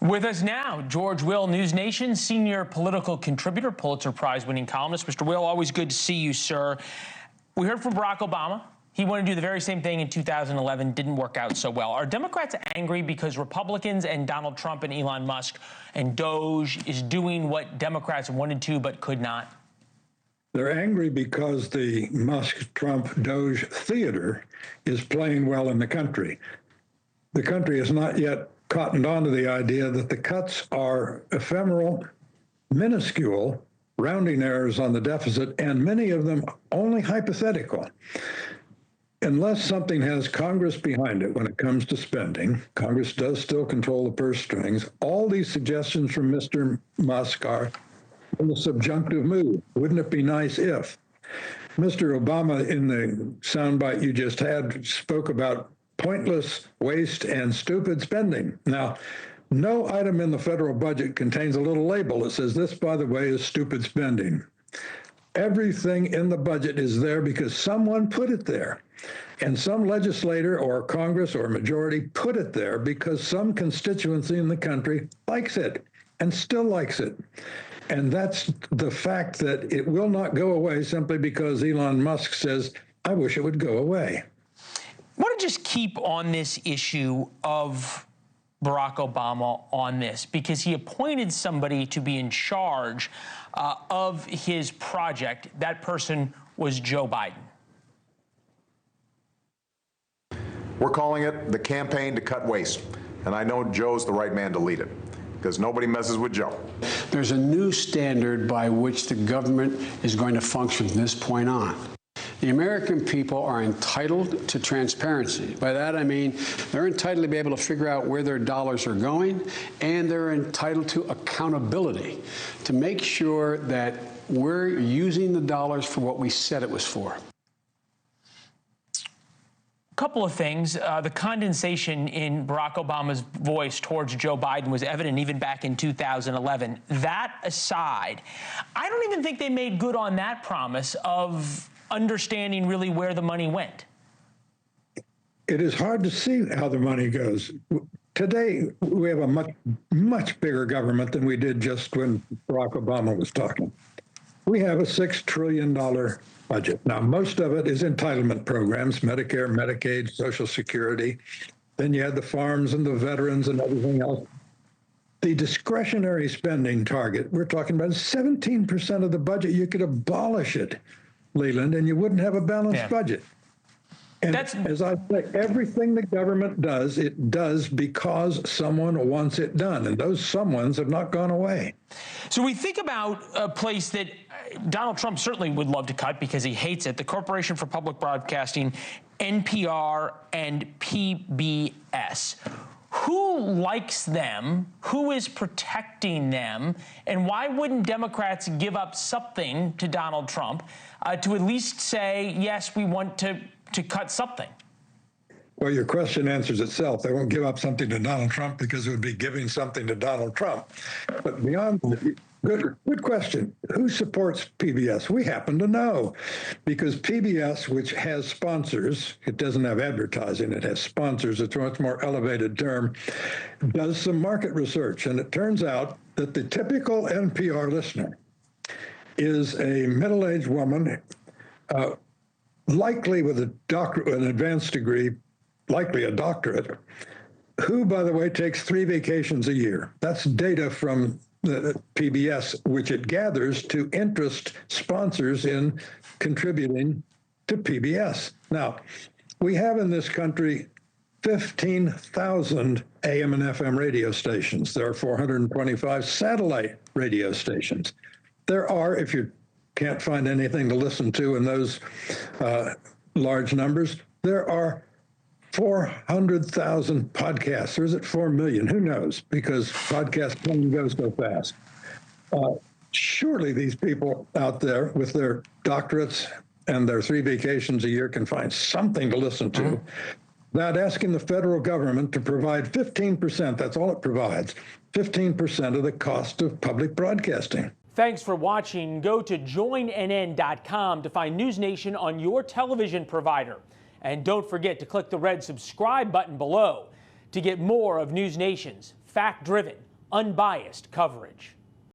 With us now, George Will, NewsNation, senior political contributor, Pulitzer Prize-winning columnist. Mr. Will, always good to see you, sir. We heard from Barack Obama. He wanted to do the very same thing in 2011, didn't work out so well. Are Democrats angry because Republicans and Donald Trump and Elon Musk and DOGE is doing what Democrats wanted to but could not? They're angry because the Musk-Trump-DOGE theater is playing well in the country. The country has not yet cottoned on to the idea that the cuts are ephemeral, minuscule, rounding errors on the deficit, and many of them only hypothetical. Unless something has Congress behind it when it comes to spending, Congress does still control the purse strings. All these suggestions from Mr. Musk are in the subjunctive mood. Wouldn't it be nice if? Mr. Obama, in the soundbite you just had, spoke about pointless, waste, and stupid spending. Now, no item in the federal budget contains a little label that says, this, by the way, is stupid spending. Everything in the budget is there because someone put it there. And some legislator or Congress or majority put it there because some constituency in the country likes it and still likes it. And that's the fact that it will not go away simply because Elon Musk says, I wish it would go away. I want to just keep on this issue of Barack Obama on this, because he appointed somebody to be in charge of his project. That person was Joe Biden. We're calling it the campaign to cut waste. And I know Joe's the right man to lead it, because nobody messes with Joe. There's a new standard by which the government is going to function from this point on. The American people are entitled to transparency. By that, I mean they're entitled to be able to figure out where their dollars are going, and they're entitled to accountability to make sure that we're using the dollars for what we said it was for. Couple of things. The condensation in Barack Obama's voice towards Joe Biden was evident even back in 2011. That aside, I don't even think they made good on that promise of understanding really where the money went. It is hard to see how the money goes. Today, we have a much bigger government than we did just when Barack Obama was talking. We have a $6 trillion budget. Now, most of it is entitlement programs, Medicare, Medicaid, Social Security. Then you had the farms and the veterans and everything else. The discretionary spending target, we're talking about 17% of the budget. You could abolish it, Leland, and you wouldn't have a balanced budget. And as I say, everything the government does, it does because someone wants it done. And those someones have not gone away. So we think about a place that Donald Trump certainly would love to cut because he hates it, the Corporation for Public Broadcasting, NPR, and PBS. Who likes them? Who is protecting them? And why wouldn't Democrats give up something to Donald Trump to at least say, yes, we want to cut something? Well, your question answers itself. They won't give up something to Donald Trump because it would be giving something to Donald Trump. But beyond that, good question. Who supports PBS? We happen to know because PBS, which has sponsors, it doesn't have advertising, it has sponsors, it's a much more elevated term, does some market research. And it turns out that the typical NPR listener is a middle-aged woman, likely with an advanced degree, likely a doctorate, who, by the way, takes 3 vacations a year. That's data from the PBS, which it gathers to interest sponsors in contributing to PBS. Now, we have in this country 15,000 AM and FM radio stations. There are 425 satellite radio stations. There are, if you can't find anything to listen to in those large numbers, there are 400,000 podcasts, or is it 4 million? Who knows? Because podcasts come and go so fast. Surely these people out there with their doctorates and their 3 vacations a year can find something to listen to. Without asking the federal government to provide 15%, that's all it provides, 15% of the cost of public broadcasting. Thanks for watching. Go to joinnn.com to find NewsNation on your television provider. And don't forget to click the red subscribe button below to get more of NewsNation's fact-driven, unbiased coverage.